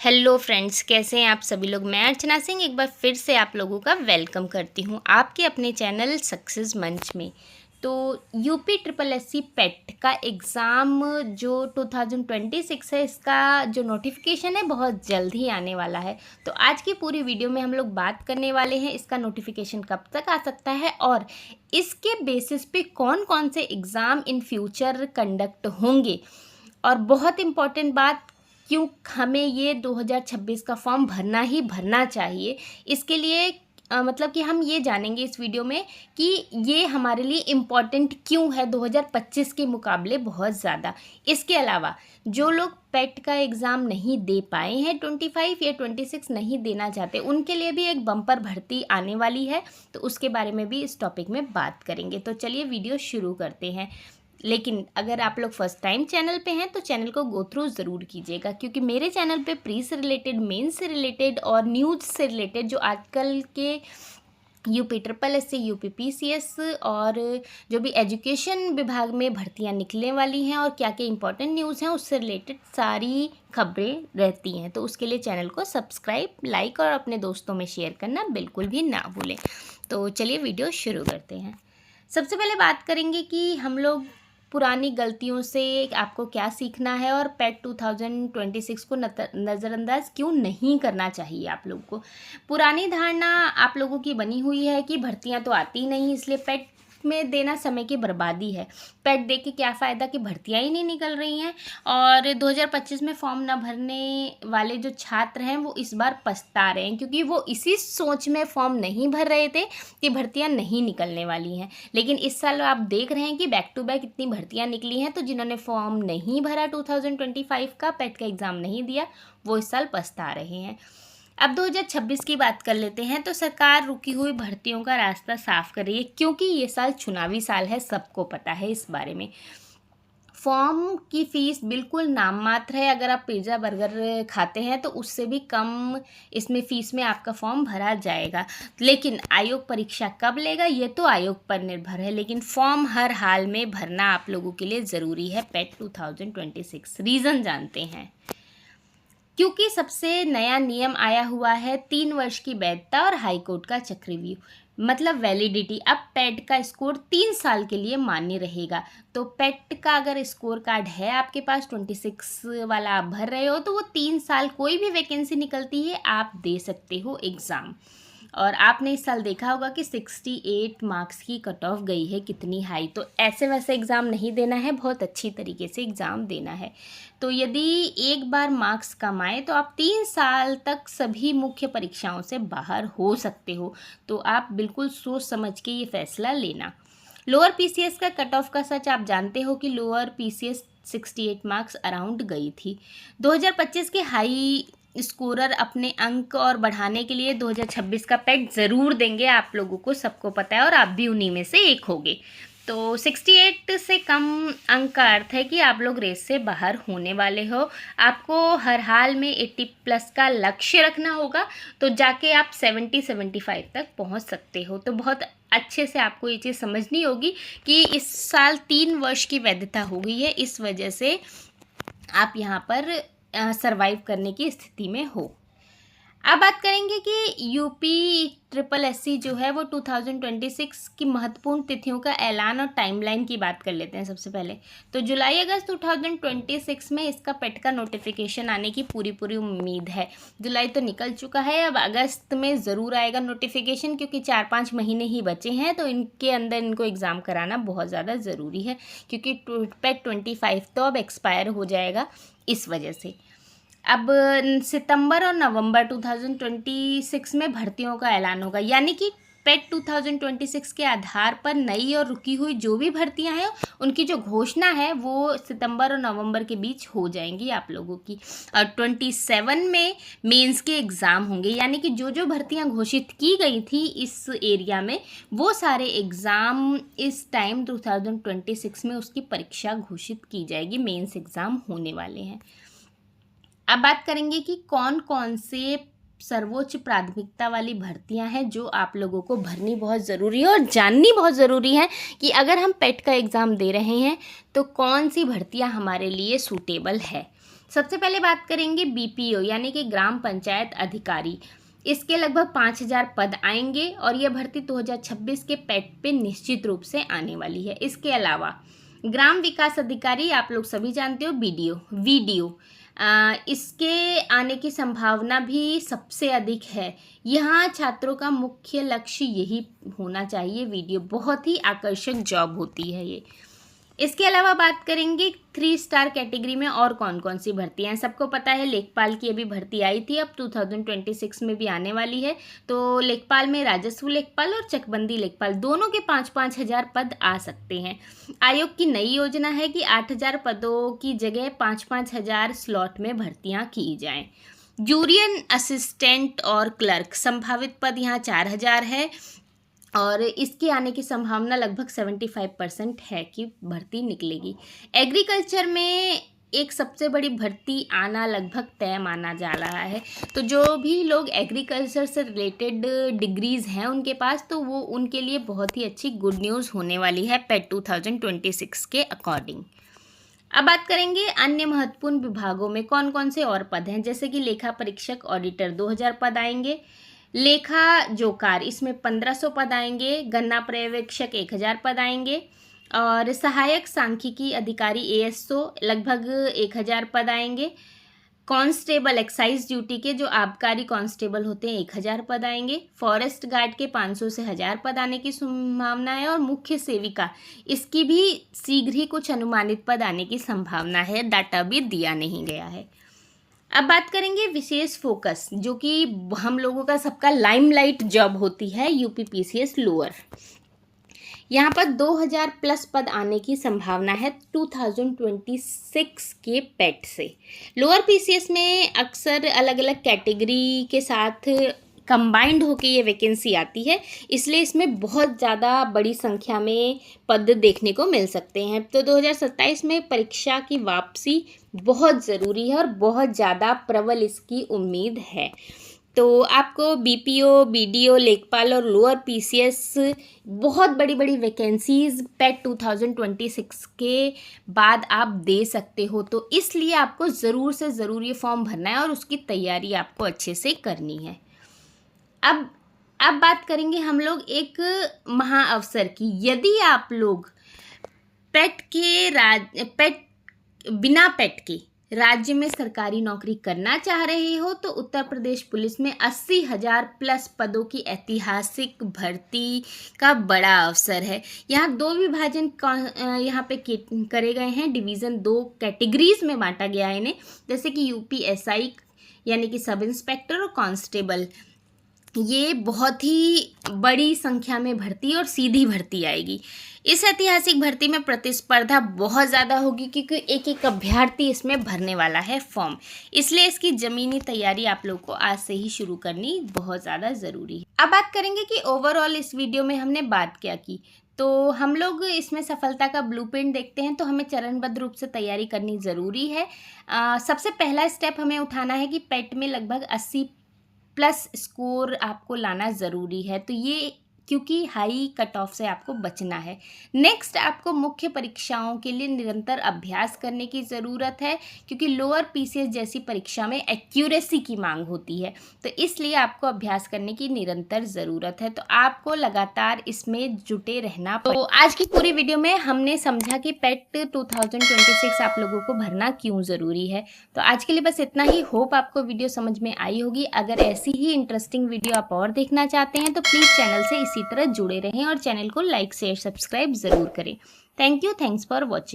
Hello friends, कैसे हैं आप सभी लोग। मैं अर्चना सिंह एक बार फिर से आप लोगों का वेलकम करती हूं आपके अपने चैनल सक्सेस मंच में। तो यूपी ट्रिपल एससी पेट का एग्ज़ाम जो 2026 है, इसका जो नोटिफिकेशन है बहुत जल्द ही आने वाला है। तो आज की पूरी वीडियो में हम लोग बात करने वाले हैं इसका नोटिफिकेशन कब तक आ सकता है और इसके बेसिस पे कौन कौन से एग्ज़ाम इन फ्यूचर कंडक्ट होंगे। और बहुत इम्पॉर्टेंट बात, क्यों हमें ये 2026 का फॉर्म भरना ही भरना चाहिए, इसके लिए मतलब कि हम ये जानेंगे इस वीडियो में कि ये हमारे लिए इम्पॉर्टेंट क्यों है 2025 के मुकाबले बहुत ज़्यादा। इसके अलावा जो लोग पेट का एग्ज़ाम नहीं दे पाए हैं, 25 या 26 नहीं देना चाहते, उनके लिए भी एक बम्पर भर्ती आने वाली है। तो उसके बारे में भी इस टॉपिक में बात करेंगे। तो चलिए वीडियो शुरू करते हैं। लेकिन अगर आप लोग फर्स्ट टाइम चैनल पे हैं तो चैनल को गो थ्रू ज़रूर कीजिएगा, क्योंकि मेरे चैनल पे प्री से रिलेटेड, मेंस से रिलेटेड और न्यूज़ से रिलेटेड जो आजकल के यूपी ट्रिपल एस से यूपी पीसीएस और जो भी एजुकेशन विभाग में भर्तियां निकलने वाली हैं और क्या क्या इंपॉर्टेंट न्यूज़ हैं उससे रिलेटेड सारी खबरें रहती हैं। तो उसके लिए चैनल को सब्सक्राइब, लाइक और अपने दोस्तों में शेयर करना बिल्कुल भी ना भूलें। तो चलिए वीडियो शुरू करते हैं। सबसे पहले बात करेंगे कि हम लोग पुरानी गलतियों से आपको क्या सीखना है और पेट 2026 को नज़रअंदाज क्यों नहीं करना चाहिए आप लोगों को। पुरानी धारणा आप लोगों की बनी हुई है कि भर्तियां तो आती नहीं, इसलिए पेट में देना समय की बर्बादी है। पेट दे के क्या फ़ायदा कि भर्तियां ही नहीं निकल रही हैं। और 2025 में फॉर्म न भरने वाले जो छात्र हैं वो इस बार पछता रहे हैं, क्योंकि वो इसी सोच में फॉर्म नहीं भर रहे थे कि भर्तियां नहीं निकलने वाली हैं। लेकिन इस साल आप देख रहे हैं कि बैक टू बैक इतनी भर्तियां निकली हैं, तो जिन्होंने फॉर्म नहीं भरा 2025 का, पेट का एग्ज़ाम नहीं दिया, वो इस साल पछता रहे हैं। अब 2026 की बात कर लेते हैं। तो सरकार रुकी हुई भर्तियों का रास्ता साफ कर रही है, क्योंकि ये साल चुनावी साल है, सबको पता है इस बारे में। फॉर्म की फ़ीस बिल्कुल नाम मात्र है। अगर आप पिज़्ज़ा बर्गर खाते हैं तो उससे भी कम इसमें फ़ीस में आपका फॉर्म भरा जाएगा। लेकिन आयोग परीक्षा कब लेगा ये तो आयोग पर निर्भर है, लेकिन फॉर्म हर हाल में भरना आप लोगों के लिए ज़रूरी है पेट 2026। रीज़न जानते हैं, क्योंकि सबसे नया नियम आया हुआ है 3 वर्ष की वैधता और हाईकोर्ट का चक्रव्यूह, मतलब वैलिडिटी। अब पेट का स्कोर 3 साल के लिए मान्य रहेगा। तो पेट का अगर स्कोर कार्ड है आपके पास, 26 वाला आप भर रहे हो, तो वो 3 साल कोई भी वैकेंसी निकलती है आप दे सकते हो एग्ज़ाम। और आपने इस साल देखा होगा कि 68 मार्क्स की कट ऑफ गई है, कितनी हाई। तो ऐसे वैसे एग्ज़ाम नहीं देना है, बहुत अच्छी तरीके से एग्ज़ाम देना है। तो यदि एक बार मार्क्स कम आए तो आप 3 साल तक सभी मुख्य परीक्षाओं से बाहर हो सकते हो। तो आप बिल्कुल सोच समझ के ये फैसला लेना। लोअर पीसीएस का कट ऑफ का सच आप जानते हो कि लोअर पीसीएस 68 मार्क्स अराउंड गई थी। 2025 के हाई स्कोरर अपने अंक और बढ़ाने के लिए 2026 का पेट ज़रूर देंगे, आप लोगों को सबको पता है, और आप भी उन्हीं में से एक होगे। तो 68 से कम अंक का अर्थ है कि आप लोग रेस से बाहर होने वाले हो। आपको हर हाल में 80+ का लक्ष्य रखना होगा, तो जाके आप 70-75 तक पहुंच सकते हो। तो बहुत अच्छे से आपको ये चीज़ समझनी होगी कि इस साल 3 वर्ष की वैधता हो गई है, इस वजह से आप यहाँ पर सरवाइव करने की स्थिति में हो। अब बात करेंगे कि यूपी ट्रिपल एससी जो है वो 2026 की महत्वपूर्ण तिथियों का ऐलान और टाइमलाइन की बात कर लेते हैं सबसे पहले। तो जुलाई अगस्त 2026 में इसका पेट का नोटिफिकेशन आने की पूरी उम्मीद है। जुलाई तो निकल चुका है, अब अगस्त में ज़रूर आएगा नोटिफिकेशन, क्योंकि 4-5 महीने ही बचे हैं। तो इनके अंदर इनको एग्ज़ाम कराना बहुत ज़्यादा ज़रूरी है, क्योंकि पेट 25 तो अब एक्सपायर हो जाएगा इस वजह से। अब सितंबर और नवंबर 2026 में भर्तियों का ऐलान होगा, यानी कि पेट 2026 के आधार पर नई और रुकी हुई जो भी भर्तियां हैं उनकी जो घोषणा है वो सितंबर और नवंबर के बीच हो जाएंगी आप लोगों की। और 27 में मेंस के एग्ज़ाम होंगे, यानी कि जो जो भर्तियां घोषित की गई थी इस एरिया में, वो सारे एग्ज़ाम इस टाइम 2026 में उसकी परीक्षा घोषित की जाएगी। मेंस एग्ज़ाम होने वाले हैं। अब बात करेंगे कि कौन कौन से सर्वोच्च प्राथमिकता वाली भर्तियां हैं जो आप लोगों को भरनी बहुत ज़रूरी है और जाननी बहुत ज़रूरी है कि अगर हम पेट का एग्ज़ाम दे रहे हैं तो कौन सी भर्तियां हमारे लिए सूटेबल है। सबसे पहले बात करेंगे बीपीओ यानी कि ग्राम पंचायत अधिकारी। इसके लगभग 5000 पद आएंगे और यह भर्ती 2026 के पेट पे निश्चित रूप से आने वाली है। इसके अलावा ग्राम विकास अधिकारी आप लोग सभी जानते हो, वीडियो इसके आने की संभावना भी सबसे अधिक है। यहाँ छात्रों का मुख्य लक्ष्य यही होना चाहिए। वीडियो बहुत ही आकर्षक जॉब होती है ये। इसके अलावा बात करेंगे 3 स्टार कैटेगरी में और कौन कौन सी भर्तियां हैं। सबको पता है लेखपाल की अभी भर्ती आई थी, अब 2026 में भी आने वाली है। तो लेखपाल में राजस्व लेखपाल और चकबंदी लेखपाल दोनों के 5-5 हज़ार पद आ सकते हैं। आयोग की नई योजना है कि 8,000 पदों की जगह 5-5 हज़ार स्लॉट में भर्तियां की जाएं। जूरियन असिस्टेंट और क्लर्क संभावित पद यहाँ 4,000 है और इसके आने की संभावना लगभग 75% है कि भर्ती निकलेगी। एग्रीकल्चर में एक सबसे बड़ी भर्ती आना लगभग तय माना जा रहा है। तो जो भी लोग एग्रीकल्चर से रिलेटेड डिग्रीज़ हैं उनके पास, तो वो उनके लिए बहुत ही अच्छी गुड न्यूज़ होने वाली है पेट 2026 के अकॉर्डिंग। अब बात करेंगे अन्य महत्वपूर्ण विभागों में कौन कौन से और पद हैं। जैसे कि लेखा परीक्षक ऑडिटर 2000 पद आएंगे। लेखा जोकार इसमें 1500 पद आएंगे। गन्ना पर्यवेक्षक 1000 पद आएंगे और सहायक सांख्यिकी अधिकारी ASO लगभग 1000 पद आएंगे। कांस्टेबल एक्साइज ड्यूटी के जो आबकारी कांस्टेबल होते हैं 1000 पद आएंगे। फॉरेस्ट गार्ड के 500 से 1000 पद आने की संभावना है और मुख्य सेविका इसकी भी शीघ्र ही कुछ अनुमानित पद आने की संभावना है। डाटा भी दिया नहीं गया है। अब बात करेंगे विशेष फोकस, जो कि हम लोगों का सबका लाइमलाइट जॉब होती है, UPPCS लोअर। यहाँ पर 2000 प्लस पद आने की संभावना है 2026 के पेट से। लोअर PCS में अक्सर अलग अलग कैटेगरी के साथ कंबाइंड होकर ये वैकेंसी आती है, इसलिए इसमें बहुत ज़्यादा बड़ी संख्या में पद देखने को मिल सकते हैं। तो 2027 में परीक्षा की वापसी बहुत ज़रूरी है और बहुत ज़्यादा प्रबल इसकी उम्मीद है। तो आपको BPO, BDO, लेखपाल और लोअर PCS बहुत बड़ी बड़ी वैकेंसीज़ पेट 2026 के बाद आप दे सकते हो। तो इसलिए आपको ज़रूर से ज़रूर ये फॉर्म भरना है और उसकी तैयारी आपको अच्छे से करनी है। अब बात करेंगे हम लोग एक महाअवसर की। यदि आप लोग बिना पेट के राज्य में सरकारी नौकरी करना चाह रहे हो, तो उत्तर प्रदेश पुलिस में 80,000 प्लस पदों की ऐतिहासिक भर्ती का बड़ा अवसर है। यहाँ 2 विभाजन यहाँ पे करे गए हैं। डिवीज़न 2 कैटेगरीज में बांटा गया है इन्हें, जैसे कि UPSI यानी कि सब इंस्पेक्टर और कांस्टेबल। ये बहुत ही बड़ी संख्या में भर्ती और सीधी भर्ती आएगी। इस ऐतिहासिक भर्ती में प्रतिस्पर्धा बहुत ज़्यादा होगी क्योंकि एक एक अभ्यर्थी इसमें भरने वाला है फॉर्म, इसलिए इसकी ज़मीनी तैयारी आप लोग को आज से ही शुरू करनी बहुत ज़्यादा ज़रूरी है। अब बात करेंगे कि ओवरऑल इस वीडियो में हमने बात क्या की। तो हम लोग इसमें सफलता का ब्लूप्रिंट देखते हैं, तो हमें चरणबद्ध रूप से तैयारी करनी ज़रूरी है। सबसे पहला स्टेप हमें उठाना है कि पेट में लगभग 80 प्लस स्कोर आपको लाना ज़रूरी है। तो ये क्योंकि हाई कट ऑफ से आपको बचना है। नेक्स्ट, आपको मुख्य परीक्षाओं के लिए निरंतर अभ्यास करने की ज़रूरत है क्योंकि लोअर PCS जैसी परीक्षा में एक्यूरेसी की मांग होती है, तो इसलिए आपको अभ्यास करने की निरंतर ज़रूरत है। तो आपको लगातार इसमें जुटे रहना। तो आज की पूरी वीडियो में हमने समझा कि पेट 2026 आप लोगों को भरना क्यों ज़रूरी है। तो आज के लिए बस इतना ही। होप आपको वीडियो समझ में आई होगी। अगर ऐसी ही इंटरेस्टिंग वीडियो आप और देखना चाहते हैं तो प्लीज़ चैनल से इसी तरह जुड़े रहें और चैनल को लाइक शेयर सब्सक्राइब ज़रूर करें। Thank you, thanks for watching.